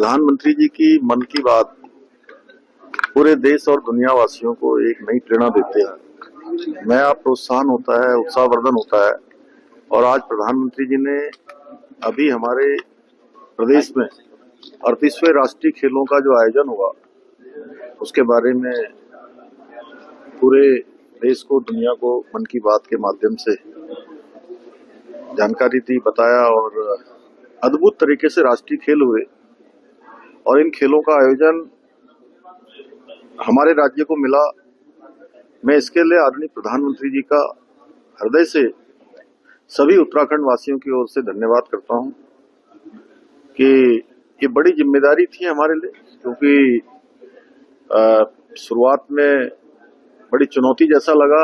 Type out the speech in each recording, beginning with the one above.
प्रधानमंत्री जी की मन की बात पूरे देश और दुनिया वासियों को एक नई प्रेरणा देते हैं, नया प्रोत्साहन होता है, उत्साहवर्धन होता है। और आज प्रधानमंत्री जी ने अभी हमारे प्रदेश में 38वें राष्ट्रीय खेलों का जो आयोजन हुआ उसके बारे में पूरे देश को, दुनिया को मन की बात के माध्यम से जानकारी दी, बताया। और अद्भुत तरीके से राष्ट्रीय खेल हुए और इन खेलों का आयोजन हमारे राज्य को मिला। मैं इसके लिए आदरणीय प्रधानमंत्री जी का हृदय से सभी उत्तराखंड वासियों की ओर से धन्यवाद करता हूं कि ये बड़ी जिम्मेदारी थी हमारे लिए, क्योंकि शुरुआत में बड़ी चुनौती जैसा लगा,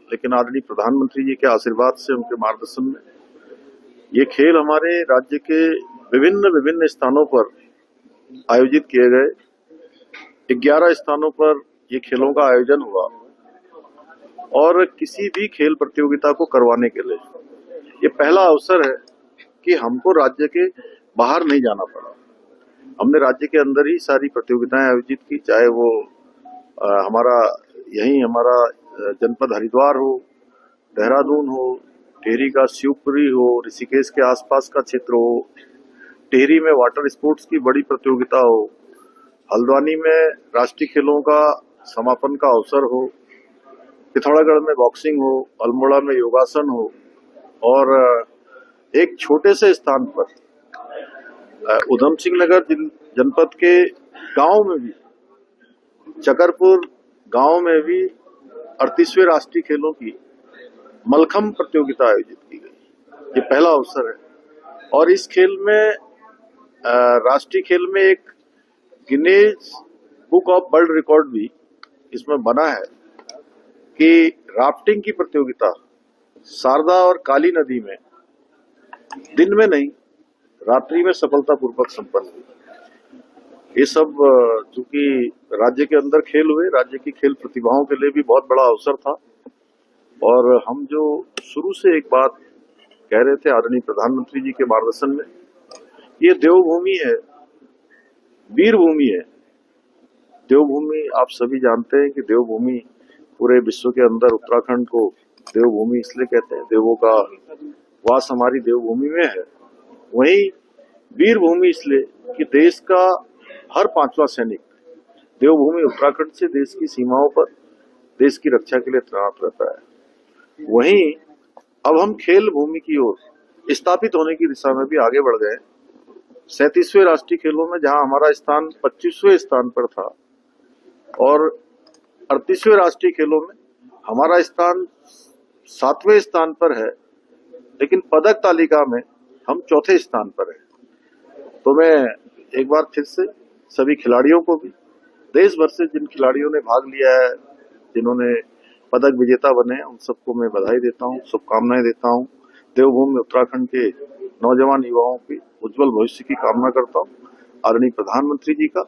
लेकिन आदरणीय प्रधानमंत्री जी के आशीर्वाद से, उनके मार्गदर्शन में ये खेल हमारे राज्य के विभिन्न स्थानों पर आयोजित किए गए। 11 स्थानों पर ये खेलों का आयोजन हुआ और किसी भी खेल प्रतियोगिता को करवाने के लिए ये पहला अवसर है कि हमको राज्य के बाहर नहीं जाना पड़ा। हमने राज्य के अंदर ही सारी प्रतियोगिताएं आयोजित की, चाहे वो हमारा जनपद हरिद्वार हो, देहरादून हो, टिहरी का शिवपुरी हो, ऋषिकेश के आसपास का क्षेत्र हो, टिहरी में वाटर स्पोर्ट्स की बड़ी प्रतियोगिता हो, हल्द्वानी में राष्ट्रीय खेलों का समापन का अवसर हो, पिथौरागढ़ में बॉक्सिंग हो, अल्मोड़ा में योगासन हो, और एक छोटे से स्थान पर उधम सिंह नगर जनपद के गांव में भी, चकरपुर गांव में भी 38वें राष्ट्रीय खेलों की मलखम्ब प्रतियोगिता आयोजित की गई। ये पहला अवसर है। और इस खेल में राष्ट्रीय खेल में एक Guinness book of world record भी इसमें बना है कि राफ्टिंग की प्रतियोगिता शारदा और काली नदी में दिन में नहीं, रात्रि में सफलतापूर्वक संपन्न हुई। ये सब चूंकि राज्य के अंदर खेल हुए, राज्य की खेल प्रतिभाओं के लिए भी बहुत बड़ा अवसर था। और हम जो शुरू से एक बात कह रहे थे आदरणीय प्रधानमंत्री जी के मार्गदर्शन में, ये देवभूमि है, वीर भूमि है। देवभूमि आप सभी जानते हैं कि देवभूमि पूरे विश्व के अंदर उत्तराखंड को देवभूमि इसलिए कहते हैं, देवों का वास हमारी देवभूमि में है। वहीं वीर भूमि इसलिए कि देश का हर 5वां सैनिक देवभूमि उत्तराखंड से देश की सीमाओं पर देश की रक्षा के लिए तैनात रहता है। वहीं अब हम खेल भूमि की ओर स्थापित होने की दिशा में भी आगे बढ़ गए। 37वें राष्ट्रीय खेलों में जहां हमारा स्थान 25वें स्थान पर था, और 38वें राष्ट्रीय खेलों में हमारा स्थान 7वें स्थान पर है, लेकिन पदक तालिका में हम 4थे स्थान पर हैं। तो मैं एक बार फिर से सभी खिलाड़ियों को भी, देश भर से जिन खिलाड़ियों ने भाग लिया है, जिन्होंने पदक विजेता बने, उन सबको मैं बधाई देता हूं, शुभकामनाएं देता हूं। देवभूमि उत्तराखंड के नौजवान युवाओं की उज्जवल भविष्य की कामना करता हूं। आदरणीय प्रधानमंत्री जी का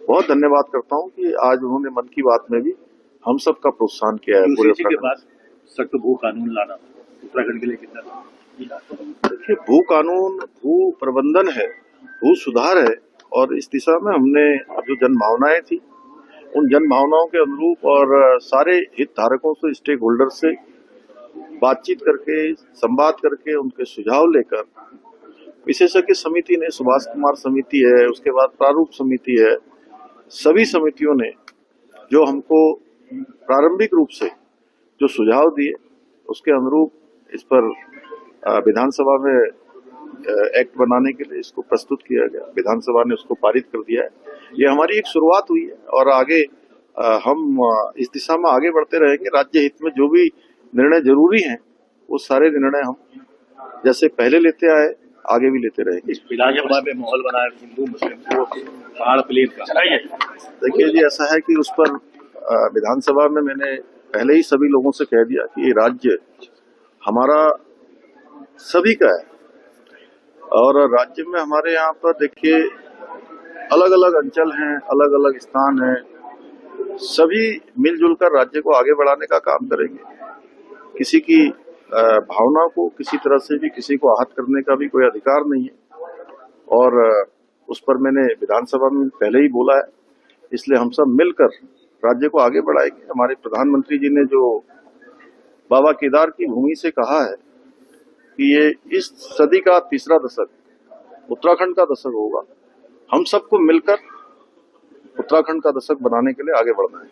बहुत धन्यवाद करता हूं कि आज उन्होंने मन की बात में भी हम सबका प्रोत्साहन किया है। पूरे के बाद सख्त भू कानून लाना उत्तराखंड के लिए कितना? देखिए, भू कानून भू प्रबंधन है, भू सुधार है, और इस दिशा में हमने जो जनभावनाएं थी उन जनभावनाओं के अनुरूप और सारे हितधारकों से, स्टेक होल्डर से बातचीत करके, संवाद करके, उनके सुझाव लेकर विशेषज्ञ समिति ने, सुभाष कुमार समिति है, उसके बाद प्रारूप समिति है, सभी समितियों ने जो हमको प्रारंभिक रूप से जो सुझाव दिए उसके अनुरूप इस पर विधानसभा में एक्ट बनाने के लिए इसको प्रस्तुत किया गया। विधानसभा ने उसको पारित कर दिया है। ये हमारी एक शुरुआत हुई है और आगे हम इस दिशा में आगे बढ़ते रहेंगे। राज्य हित में जो भी निर्णय जरूरी हैं वो सारे निर्णय हम जैसे पहले लेते आए आगे भी लेते रहेंगे। विधानसभा में माहौल बनाया हिंदू मुस्लिम को पहाड़ प्लेन का, देखिए जी, ऐसा है कि उस पर विधानसभा में मैंने पहले ही सभी लोगों से कह दिया कि ये राज्य हमारा सभी का है, और राज्य में हमारे यहाँ पर देखिए अलग अलग अंचल हैं, अलग अलग स्थान हैं, सभी मिलजुल कर राज्य को आगे बढ़ाने का काम करेंगे। किसी की भावना को किसी तरह से भी किसी को आहत करने का भी कोई अधिकार नहीं है। और उस पर मैंने विधानसभा में पहले ही बोला है, इसलिए हम सब मिलकर राज्य को आगे बढ़ाएंगे। हमारे प्रधानमंत्री जी ने जो बाबा केदार की भूमि से कहा है कि ये इस सदी का तीसरा दशक उत्तराखंड का दशक होगा, हम सबको मिलकर उत्तराखंड का दशक बनाने के लिए आगे बढ़ना है।